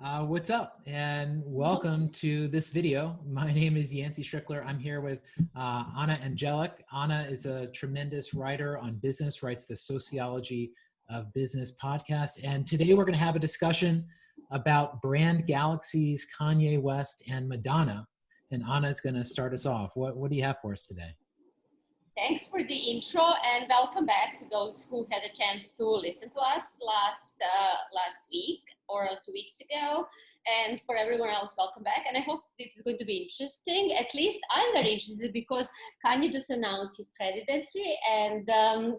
What's up, and welcome to this video. My name is Yancey Strickler. I'm here with Andjelic. Anna is a tremendous writer on business, writes the Sociology of Business podcast. And today we're going to have a discussion about brand galaxies, Kanye West, and Madonna. And Anna is going to start us off. What do you have for us today? Thanks for the intro and welcome back to those who had a chance to listen to us last week or 2 weeks ago. And for everyone else, welcome back. And I hope this is going to be interesting. At least I'm very interested because Kanye just announced his presidency and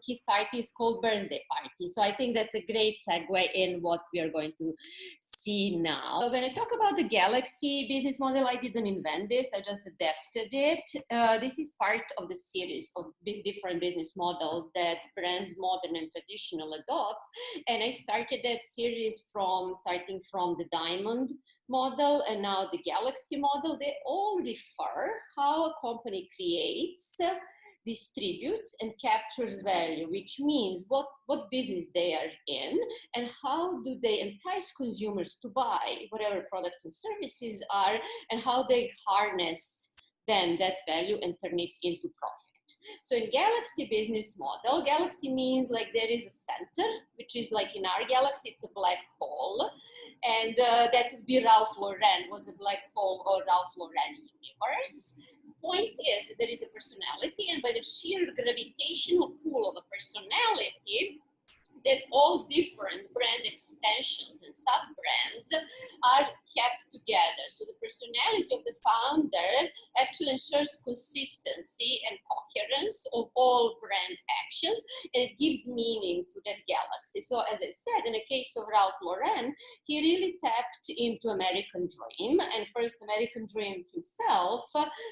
his party is called Birthday Party. So I think that's a great segue in what we are going to see now. So when I talk about the Galaxy business model, I didn't invent this. I just adapted it. This is part of the series of different business models that brands, modern and traditional, adopt. And I started that series starting from the diamond model and now the galaxy model. They all refer how a company creates, distributes and captures value, which means what business they are in and how do they entice consumers to buy whatever products and services are, and how they harness then that value and turn it into profit. So in galaxy business model, galaxy means like there is a center, which is like in our galaxy, it's a black hole. And that would be Ralph Lauren, was a black hole or Ralph Lauren universe. Point is that there is a personality, and by the sheer gravitational pull of a personality, that all different brand extensions and sub-brands are kept together. So the personality of the founder actually ensures consistency and coherence of all brand actions, and it gives meaning to that galaxy. So as I said, in the case of Ralph Lauren, he really tapped into American dream, and first American dream himself,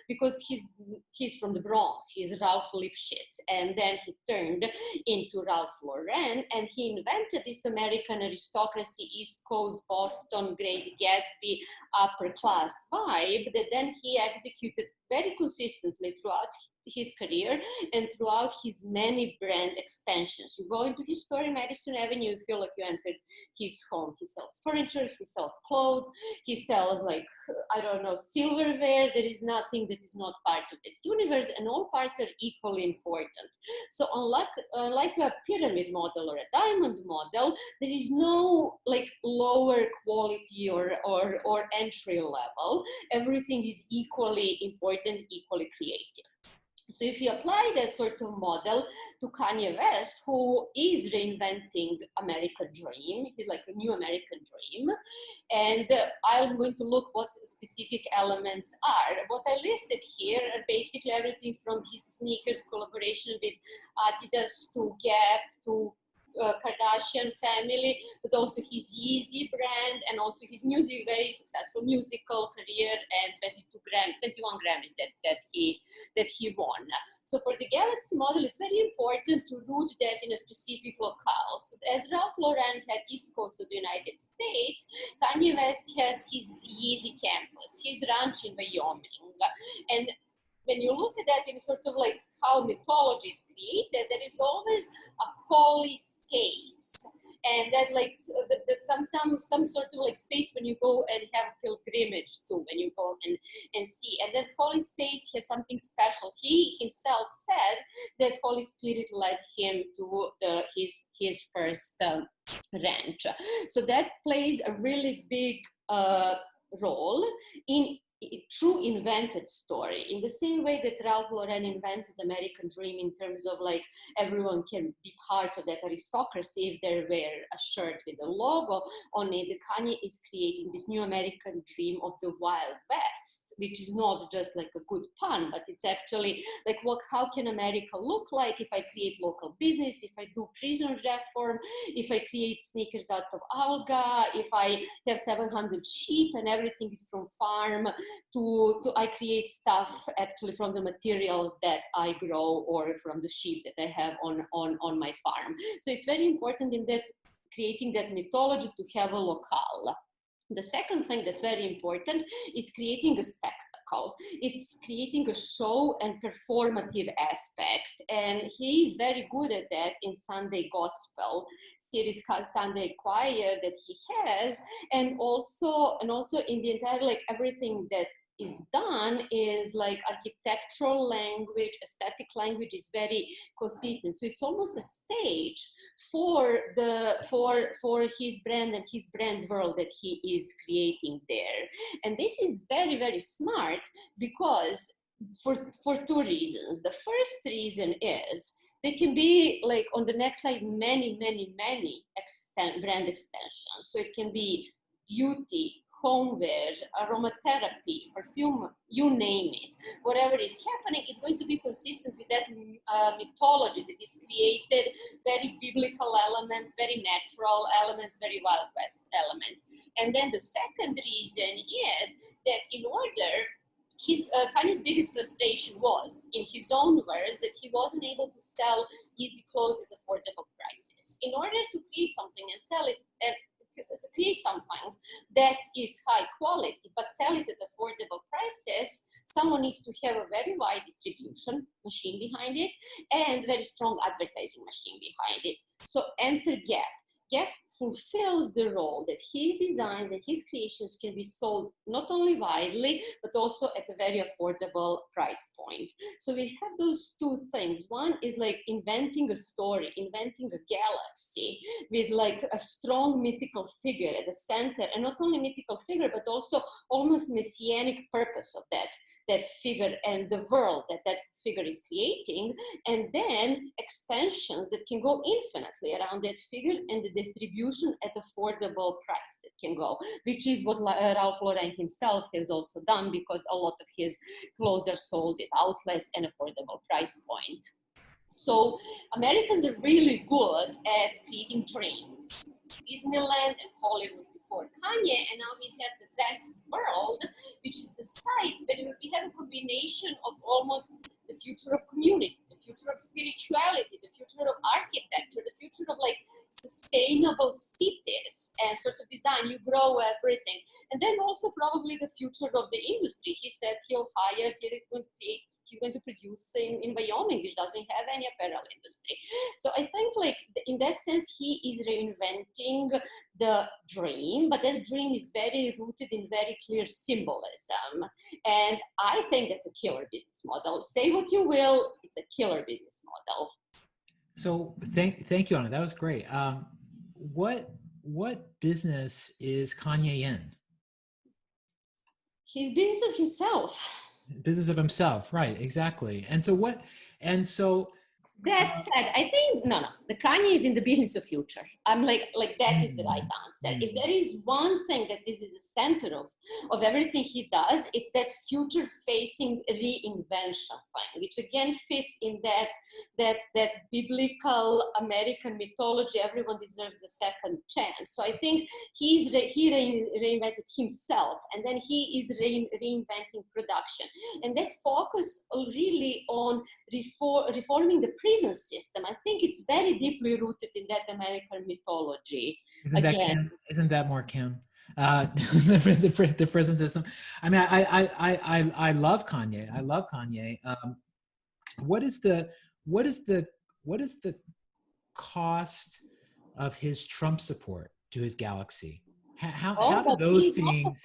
because he's from the Bronx, he's Ralph Lipschitz, and then he turned into Ralph Lauren, and he invented this American aristocracy, East Coast, Boston, Great Gatsby, upper class vibe that then he executed very consistently throughout his career and throughout his many brand extensions. You go into his store in Madison Avenue, you feel like you entered his home. He sells furniture, he sells clothes, he sells silverware. There is nothing that is not part of that universe, and all parts are equally important. So unlike a pyramid model or a diamond model, there is no like lower quality or entry level. Everything is equally important, equally creative. So if you apply that sort of model to Kanye West, who is reinventing American dream, he's like a new American dream, and I'm going to look what specific elements are. What I listed here are basically everything from his sneakers collaboration with Adidas to Gap to Kardashian family, but also his YEEZY brand and also his music, very successful musical career, and 21 Grammys that he won. So for the Galaxy model, it's very important to root that in a specific locale. So as Ralph Lauren had East Coast of the United States, Kanye West has his YEEZY campus, his ranch in Wyoming. And when you look at that in sort of like how mythology is created, there is always a holy space, and that like some sort of like space when you go and have pilgrimage to, when you go and see, and that holy space has something special. He himself said that Holy Spirit led him to his first ranch. So that plays a really big role in true invented story, in the same way that Ralph Lauren invented American dream in terms of like everyone can be part of that aristocracy if they wear a shirt with a logo on it. Kanye is creating this new American dream of the Wild West, which is not just like a good pun, but it's actually like how can America look like if I create local business, if I do prison reform, if I create sneakers out of alga, if I have 700 sheep and everything is from farm to I create stuff actually from the materials that I grow or from the sheep that I have on my farm. So it's very important in that creating that mythology to have a locale. The second thing that's very important is creating a spectacle. spectacle. It's creating a show and performative aspect. And he is very good at that in Sunday Gospel series called Sunday Choir that he has. And also in the entire, like everything that is done is like architectural language, aesthetic language is very consistent. So it's almost a stage for his brand and his brand world that he is creating there. And this is very, very smart because for two reasons. The first reason is there can be, like on the next slide, many brand extensions. So it can be beauty, homeware, aromatherapy, perfume, you name it. Whatever is happening is going to be consistent with that mythology that is created, very biblical elements, very natural elements, very Wild West elements. And then the second reason is that in order, Kanye's biggest frustration was, in his own words, that he wasn't able to sell YEEZY clothes at affordable prices. In order to create something and sell it, and create something that is high quality, but sell it at affordable prices, someone needs to have a very wide distribution machine behind it and very strong advertising machine behind it. So enter Gap. Gap fulfills the role that his designs and his creations can be sold not only widely, but also at a very affordable price point. So we have those two things. One is like inventing a story, inventing a galaxy with like a strong mythical figure at the center, and not only mythical figure, but also almost messianic purpose of that figure and the world that figure is creating, and then extensions that can go infinitely around that figure and the distribution at affordable price that can go, which is what Ralph Lauren himself has also done, because a lot of his clothes are sold at outlets and affordable price point. So Americans are really good at creating dreams. Disneyland and Hollywood before Kanye, and now we have the West world, which is the site where we have a combination of almost the future of community, the future of spirituality, the future of architecture, the future of like sustainable cities and sort of design. You grow everything. And then also probably the future of the industry. He said he'll hire, he's going to produce in Wyoming, which doesn't have any apparel industry. So I think like in that sense, he is reinventing the dream, but that dream is very rooted in very clear symbolism. And I think that's a killer business model. Say what you will, it's a killer business model. So thank you, Anna. That was great. What business is Kanye in? His business of himself. Business of himself, right? Exactly. And so that said, I think the Kanye is in the business of future. I'm like that is the right answer. If there is one thing that this is the center of everything he does, it's that future-facing reinvention thing, which again fits in that biblical American mythology. Everyone deserves a second chance. So I think he reinvented himself, and then he is reinventing production, and that focus really on reforming the prison system. I think it's very deeply rooted in that American mythology. Isn't that more Kim? The prison system. I mean, I love Kanye. I love Kanye. What is the cost of his Trump support to his galaxy? How do those things?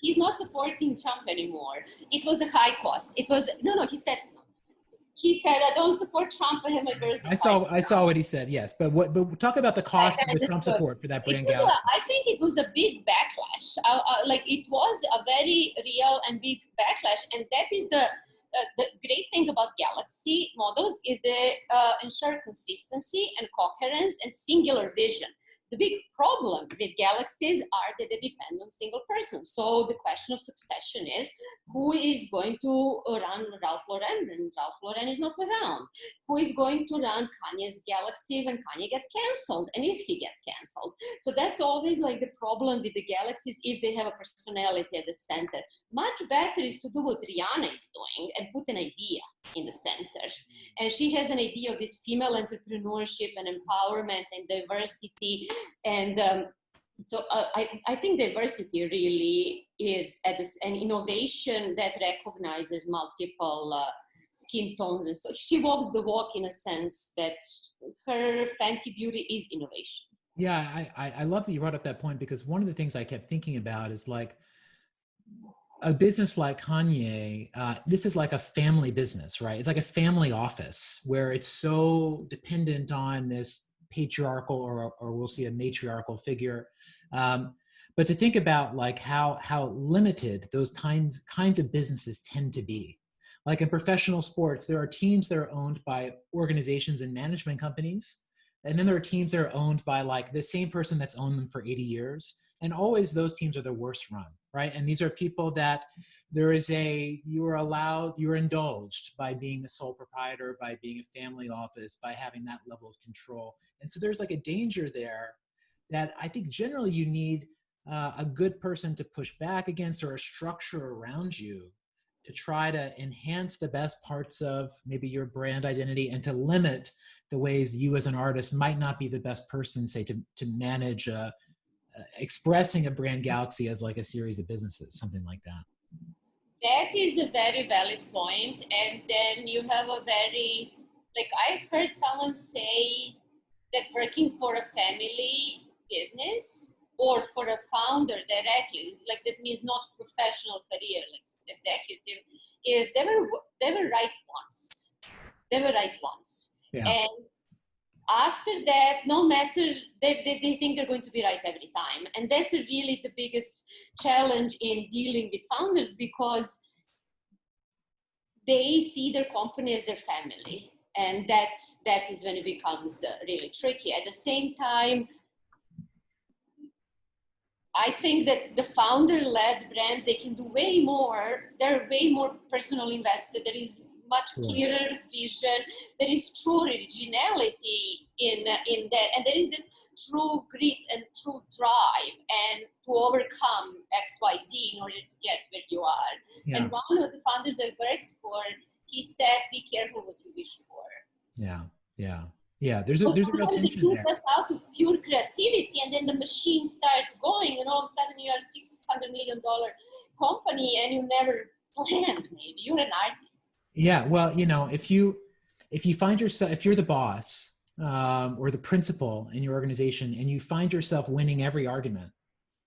He's not supporting Trump anymore. It was a high cost. It was He said, I don't support Trump, I have my birthday. I saw what he said, yes. But talk about the cost of the Trump support for that brand galaxy. I think it was a big backlash. It was a very real and big backlash. And that is the great thing about galaxy models is they ensure consistency and coherence and singular vision. The big problem with galaxies are that they depend on single persons. So the question of succession is, who is going to run Ralph Lauren when Ralph Lauren is not around? Who is going to run Kanye's galaxy when Kanye gets canceled, and if he gets canceled? So that's always like the problem with the galaxies if they have a personality at the center. Much better is to do what Rihanna is doing and put an idea in the center. And she has an idea of this female entrepreneurship and empowerment and diversity. And so I think diversity really is an innovation that recognizes multiple skin tones. And so she walks the walk in a sense that her Fenty Beauty is innovation. Yeah, I love that you brought up that point, because one of the things I kept thinking about is like a business like Kanye, this is like a family business, right? It's like a family office where it's so dependent on this patriarchal or we'll see a matriarchal figure. But to think about like how limited those kinds of businesses tend to be. Like in professional sports, there are teams that are owned by organizations and management companies. And then there are teams that are owned by like the same person that's owned them for 80 years. And always those teams are the worst run, right? And these are people that you're indulged by being the sole proprietor, by being a family office, by having that level of control. And so there's like a danger there that I think generally you need a good person to push back against, or a structure around you to try to enhance the best parts of maybe your brand identity, and to limit the ways you as an artist might not be the best person, say, to manage expressing a brand galaxy as like a series of businesses, something like that. That is a very valid point. And then you have a very, like I've heard someone say that working for a family business or for a founder directly, like that means not professional career, like executive, is they were right once. They were right once. Yeah. And after that, no matter, they think they're going to be right every time. And that's really the biggest challenge in dealing with founders, because they see their company as their family. And that is when it becomes really tricky. At the same time, I think that the founder-led brands, they can do way more. They're way more personal invested. There is much clearer vision. There is true originality in that, and there is that true grit and true drive, and to overcome X, Y, Z in order to get where you are. Yeah. And one of the founders I worked for, he said, "Be careful what you wish for." Yeah, yeah. Yeah, there's a real tension there. Us out of pure creativity, and then the machine starts going, and all of a sudden you are a $600 million company, and you never planned. Maybe you're an artist. Yeah, well, you know, if you find yourself, if you're the boss or the principal in your organization, and you find yourself winning every argument,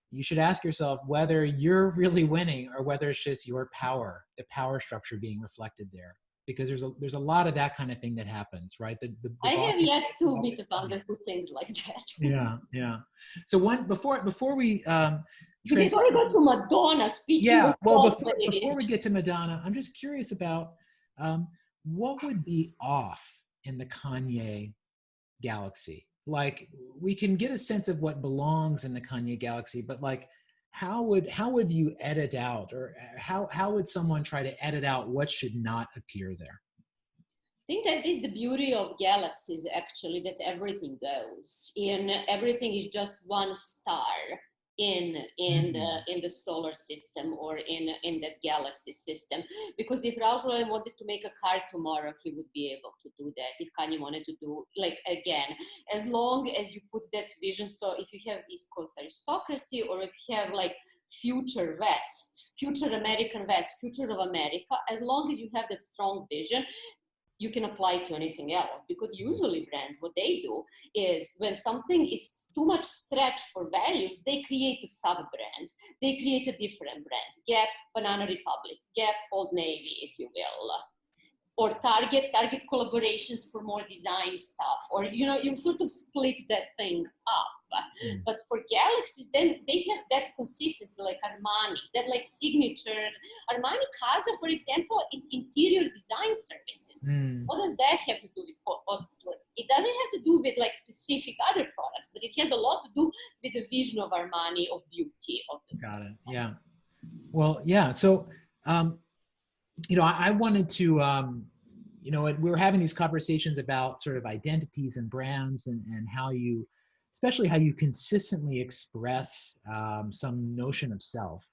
you should ask yourself whether you're really winning, or whether it's just your power, the power structure being reflected there. Because there's a lot of that kind of thing that happens, right? The I have yet to meet a founder who thinks like that. Yeah, yeah. So before we before we go to Madonna speaking. Yeah, well, before we get to Madonna, I'm just curious about what would be off in the Kanye galaxy. Like, we can get a sense of what belongs in the Kanye galaxy, but like, how would you edit out, or how would someone try to edit out what should not appear there? I think that is the beauty of galaxies, actually, that everything goes in. Everything is just one star in the solar system, or in that galaxy system. Because if Ralph Lauren wanted to make a car tomorrow, he would be able to do that. If Kanye wanted to do, like, again, as long as you put that vision. So if you have East Coast aristocracy, or if you have like future West, future American West, future of America, as long as you have that strong vision, you can apply to anything else. Because usually brands, what they do is, when something is too much stretch for values, they create a sub-brand. They create a different brand. Gap, Banana Republic, Gap, Old Navy, if you will. Or Target collaborations for more design stuff. Or, you know, you sort of split that thing up. But for galaxies, then they have that consistency, like Armani, that like signature. Armani Casa, for example, it's interior design services. What does that have to do with haute couture? It doesn't have to do with like specific other products, but it has a lot to do with the vision of Armani, of beauty. Got it. Yeah. Well, yeah. So, you know, I wanted to, you know, we were having these conversations about sort of identities and brands, and how you, especially how you consistently express some notion of self.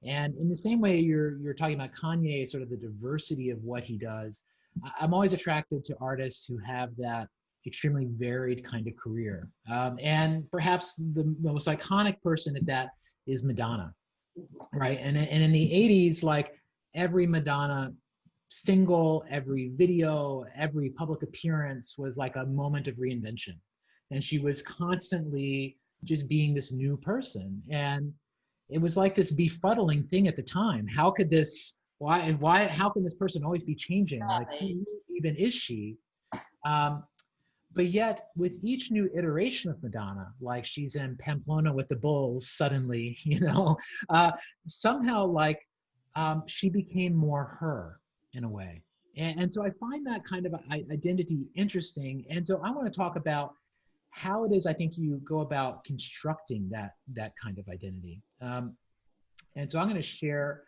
And in the same way you're talking about Kanye, sort of the diversity of what he does, I'm always attracted to artists who have that extremely varied kind of career. And perhaps the most iconic person at that is Madonna. right? And in the 80s, like every Madonna single, every video, every public appearance was like a moment of reinvention. And she was constantly just being this new person. And it was like this befuddling thing at the time. How could this, how can this person always be changing? Like, Right. who even is she? Um, but yet, with each new iteration of Madonna, like she's in Pamplona with the Bulls suddenly, somehow like she became more her in a way. And so I find that kind of identity interesting. And so I want to talk about how it is I think you go about constructing that kind of identity. And so I'm going to share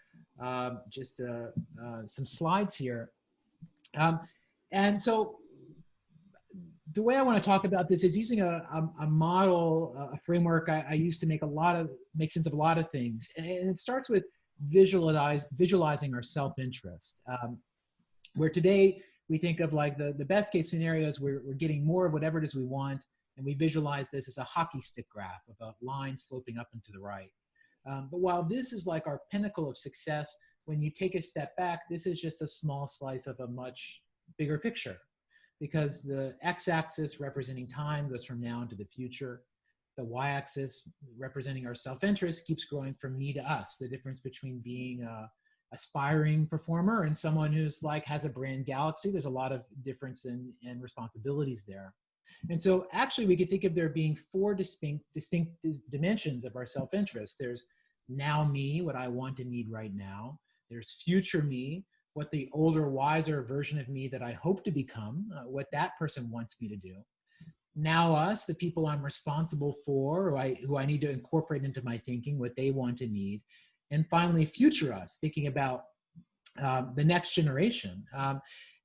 just some slides here. Um, and so the way I want to talk about this is using a model, a framework I use to make sense of a lot of things. And it starts with visualizing our self-interest, where today we think of like the best case scenarios where we're getting more of whatever it is we want. And we visualize this as a hockey stick graph of a line sloping up and to the right. But while this is like our pinnacle of success, when you take a step back, this is just a small slice of a much bigger picture, because the x-axis representing time goes from now into the future. The y-axis representing our self-interest keeps growing from me to us, the difference between being a aspiring performer and someone who's like has a brand galaxy. There's a lot of difference in responsibilities there. And so actually we could think of there being four distinct dimensions of our self-interest. There's now me, what I want and need right now. There's future me, what the older, wiser version of me that I hope to become, what that person wants me to do. Now us, the people I'm responsible for, who I need to incorporate into my thinking, what they want and need. And finally, future us, thinking about the next generation.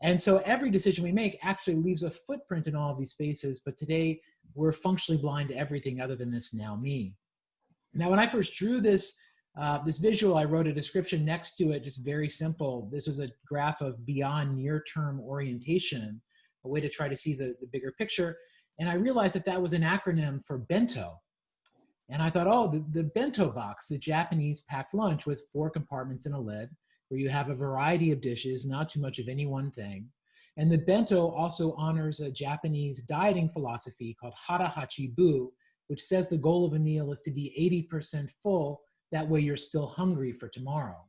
And so every decision we make actually leaves a footprint in all of these spaces, but today we're functionally blind to everything other than this now me. Now, when I first drew this visual, I wrote a description next to it, just very simple. This was a graph of beyond near-term orientation, a way to try to see the bigger picture. And I realized that was an acronym for bento. And I thought, oh, the bento box, the Japanese packed lunch with 4 compartments and a lid, where you have a variety of dishes, not too much of any one thing. And the bento also honors a Japanese dieting philosophy called hara hachi bu, which says the goal of a meal is to be 80% full. That way you're still hungry for tomorrow.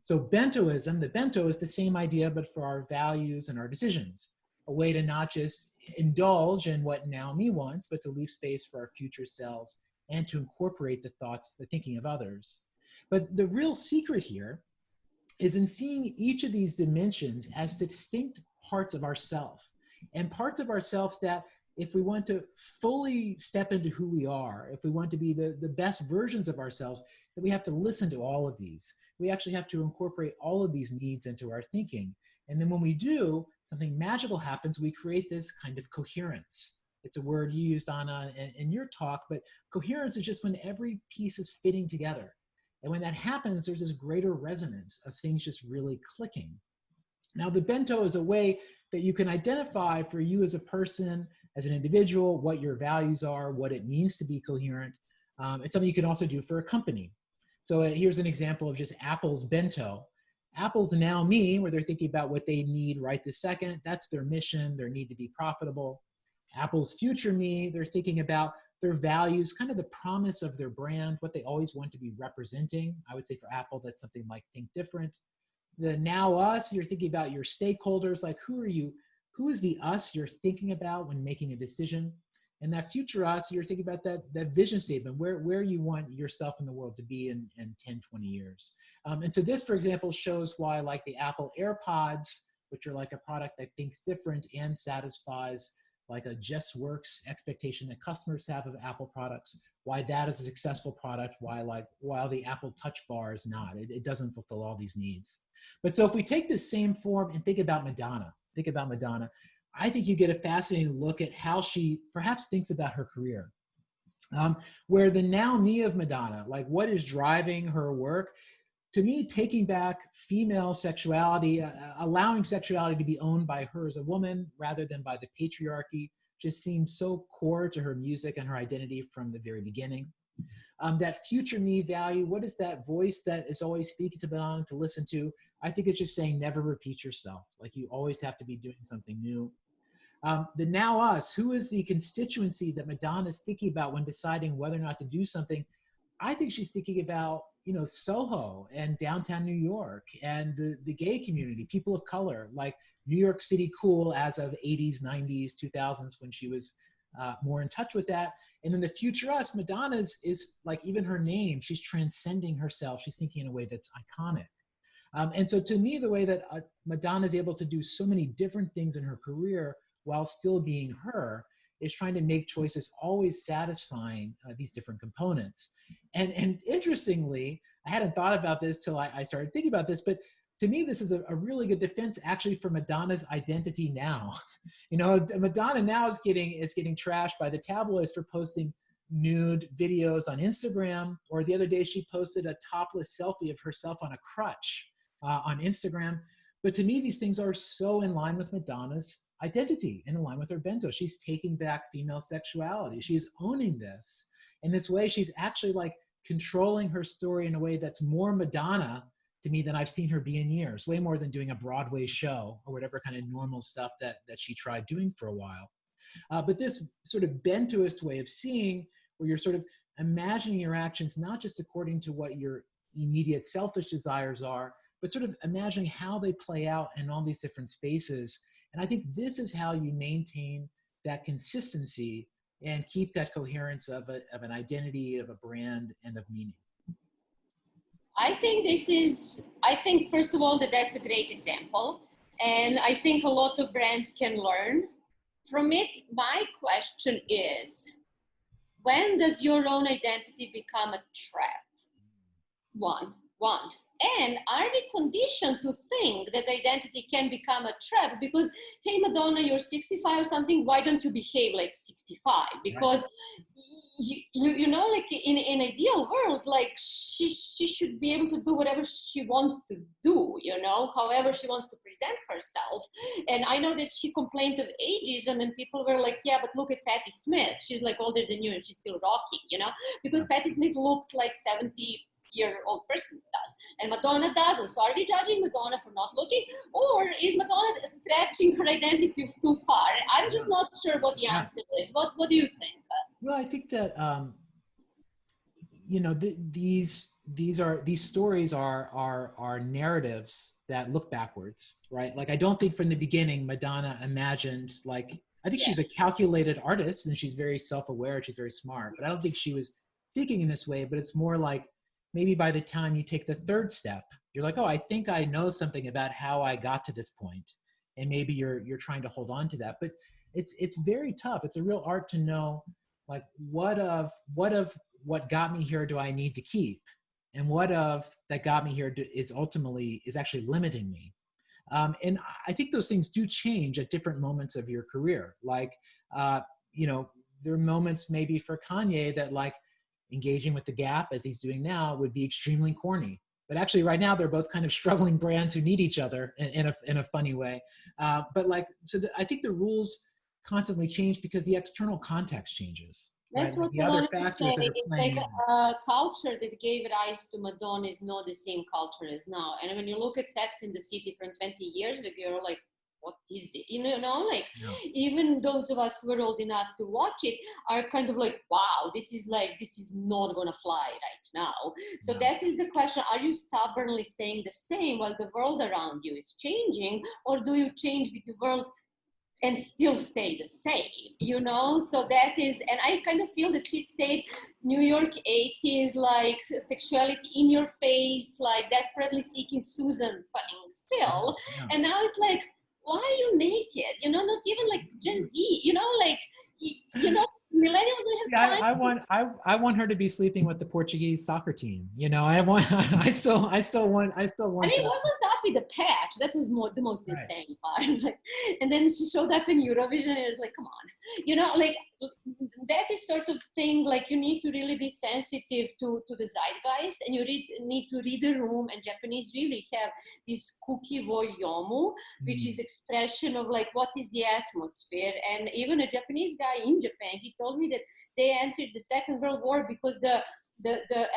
So Bentoism, the bento is the same idea, but for our values and our decisions. A way to not just indulge in what now me wants, but to leave space for our future selves and to incorporate the thoughts, the thinking of others. But the real secret here is in seeing each of these dimensions as distinct parts of ourself, and parts of ourself that if we want to fully step into who we are, if we want to be the best versions of ourselves, that we have to listen to all of these. We actually have to incorporate all of these needs into our thinking. And then when we do, something magical happens. We create this kind of coherence. It's a word you used, Anna, in your talk, but coherence is just when every piece is fitting together. And when that happens, there's this greater resonance of things just really clicking. Now, the bento is a way that you can identify for you as a person, as an individual, what your values are, what it means to be coherent. It's something you can also do for a company. So here's an example of just Apple's bento. Apple's now me, where they're thinking about what they need right this second. That's their mission, their need to be profitable. Apple's future me, they're thinking about their values, kind of the promise of their brand, what they always want to be representing. I would say for Apple, that's something like think different. The now us, you're thinking about your stakeholders, like who are you, who is the us you're thinking about when making a decision? And that future us, you're thinking about that vision statement, where you want yourself in the world to be in 10, 20 years. And so this, for example, shows why like the Apple AirPods, which are like a product that thinks different and satisfies like a just works expectation that customers have of Apple products, why that is a successful product, while the Apple Touch Bar is not. It doesn't fulfill all these needs. But so if we take this same form and think about Madonna, I think you get a fascinating look at how she perhaps thinks about her career. Where the now me of Madonna, like what is driving her work, to me, taking back female sexuality, allowing sexuality to be owned by her as a woman rather than by the patriarchy, just seems so core to her music and her identity from the very beginning. That future me value, what is that voice that is always speaking to Madonna to listen to? I think it's just saying never repeat yourself. Like you always have to be doing something new. The now us, who is the constituency that Madonna is thinking about when deciding whether or not to do something? I think she's thinking about, Soho and downtown New York and the gay community, people of color, like New York City cool as of 80s, 90s, 2000s when she was more in touch with that. And then the future us, Madonna's is like even her name, she's transcending herself. She's thinking in a way that's iconic. And so to me, the way that Madonna is able to do so many different things in her career while still being her is trying to make choices always satisfying these different components. And interestingly, I hadn't thought about this till I started thinking about this, but to me, this is a really good defense actually for Madonna's identity now. Madonna now is getting trashed by the tabloids for posting nude videos on Instagram, or the other day she posted a topless selfie of herself on a crutch on Instagram. But to me, these things are so in line with Madonna's identity and in line with her bento. She's taking back female sexuality. She's owning this. In this way, she's actually like controlling her story in a way that's more Madonna to me than I've seen her be in years, way more than doing a Broadway show or whatever kind of normal stuff that she tried doing for a while. But this sort of bentoist way of seeing, where you're sort of imagining your actions, not just according to what your immediate selfish desires are, but sort of imagining how they play out in all these different spaces. And I think this is how you maintain that consistency and keep that coherence of an identity, of a brand, and of meaning. I think first of all, that's a great example. And I think a lot of brands can learn from it. My question is, when does your own identity become a trap? One. And are we conditioned to think that identity can become a trap? Because, hey, Madonna, you're 65 or something, why don't you behave like 65? Because, like in ideal world, like she should be able to do whatever she wants to do, however she wants to present herself. And I know that she complained of ageism and people were like, yeah, but look at Patti Smith. She's like older than you and she's still rocking, because Patti Smith looks like 70-year-old person does, and Madonna doesn't. So are we judging Madonna for not looking, or is Madonna stretching her identity too far? I'm just not sure what the answer is. What do you think? Well, I think that these stories are narratives that look backwards, right? Like I don't think from the beginning Madonna imagined I think she's a calculated artist and she's very self-aware, she's very smart, but I don't think she was thinking in this way. But it's more like maybe by the time you take the third step, you're like, oh, I think I know something about how I got to this point. And maybe you're trying to hold on to that. But it's very tough. It's a real art to know, like, what of what got me here do I need to keep? And what of that got me here is actually limiting me. And I think those things do change at different moments of your career. Like, there are moments maybe for Kanye that like, engaging with the Gap as he's doing now would be extremely corny. But actually right now they're both kind of struggling brands who need each other in a funny way. I think the rules constantly change because the external context changes. That's right? what the I other wanted factors to say. that are It's playing like a culture that gave rise to Madonna is not the same culture as now. And when you look at Sex in the City from 20 years ago, you're like, what is this? Even those of us who are old enough to watch it are kind of like, wow, this is not gonna fly right now. So that is the question. Are you stubbornly staying the same while the world around you is changing, or do you change with the world and still stay the same, So that is, and I kind of feel that she stayed New York 80s, like sexuality in your face, like desperately seeking Susan thing still. Yeah. And now it's like, why are you naked? Not even like Gen Z, millennials don't have time. I want her to be sleeping with the Portuguese soccer team. I still want. I mean, what was up with a patch. That was the most Right. insane part. Like, and then she showed up in Eurovision, and it was like, come on, you know, like that is sort of thing. Like you need to really be sensitive to the zeitgeist, and you need to read the room. And Japanese really have this kuki wo yomu, which is expression of like what is the atmosphere. And even a Japanese guy in Japan, he told me that they entered the Second World War because the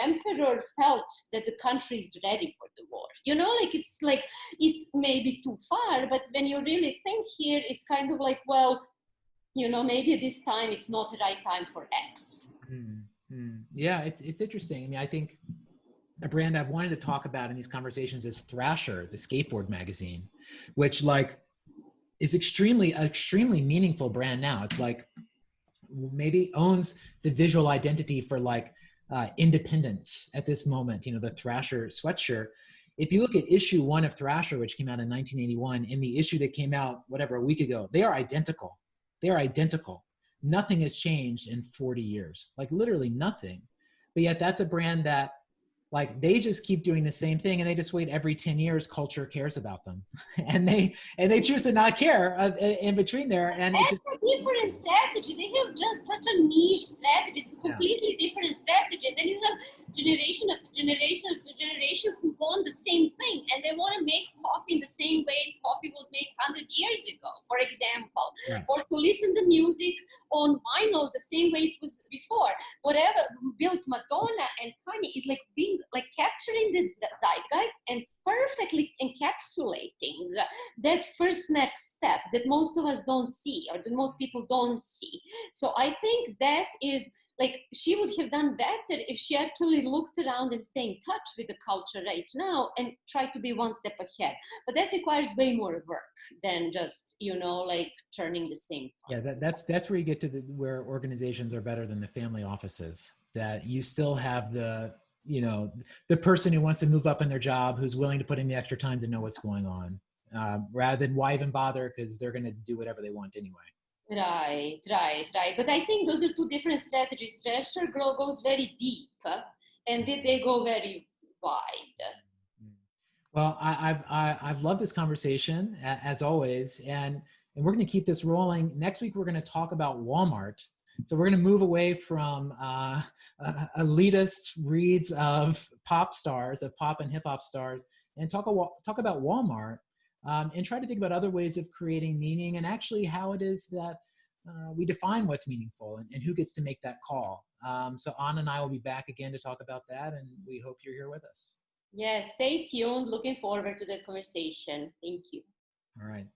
emperor felt that the country is ready for the war. You know, like it's maybe too far, but when you really think here, it's kind of like, well, you know, maybe this time it's not the right time for X. Yeah, it's interesting. I mean, I think a brand I've wanted to talk about in these conversations is Thrasher, the skateboard magazine, which like is extremely meaningful brand now. It's like maybe owns the visual identity for like independence at this moment, you know, the Thrasher sweatshirt. If you look at issue 1 of Thrasher, which came out in 1981, and the issue that came out, whatever, a week ago, they are identical. They are identical. Nothing has changed in 40 years, like literally nothing. But yet that's a brand that like they just keep doing the same thing, and they just wait every 10 years, culture cares about them. and they choose to not care in between there. And that's a different strategy. They have just such a niche strategy. It's a completely different strategy. And then you have generation after generation after generation who want the same thing, and they want to make coffee in the same way coffee was made 100 years ago, for example, or to listen to music on vinyl the same way it was before. Whatever built Madonna and Kanye is like being like capturing the zeitgeist and perfectly encapsulating that first next step that most of us don't see, or that most people don't see. So I think that is like, she would have done better if she actually looked around and stayed in touch with the culture right now and try to be one step ahead. But that requires way more work than just, you know, like turning the same fun. Yeah, that's where you get to where organizations are better than the family offices, that you still have the, you know, the person who wants to move up in their job, who's willing to put in the extra time to know what's going on, rather than why even bother, because they're going to do whatever they want anyway. Right. But I think those are two different strategies. Thrasher goes very deep, and they go very wide. Well, I've loved this conversation as always, and we're going to keep this rolling. Next week we're going to talk about Walmart. So we're going to move away from elitist reads of pop stars, of pop and hip hop stars, and talk about Walmart, and try to think about other ways of creating meaning, and actually how it is that we define what's meaningful, and who gets to make that call. So Anna and I will be back again to talk about that, and we hope you're here with us. Yes, stay tuned. Looking forward to that conversation. Thank you. All right.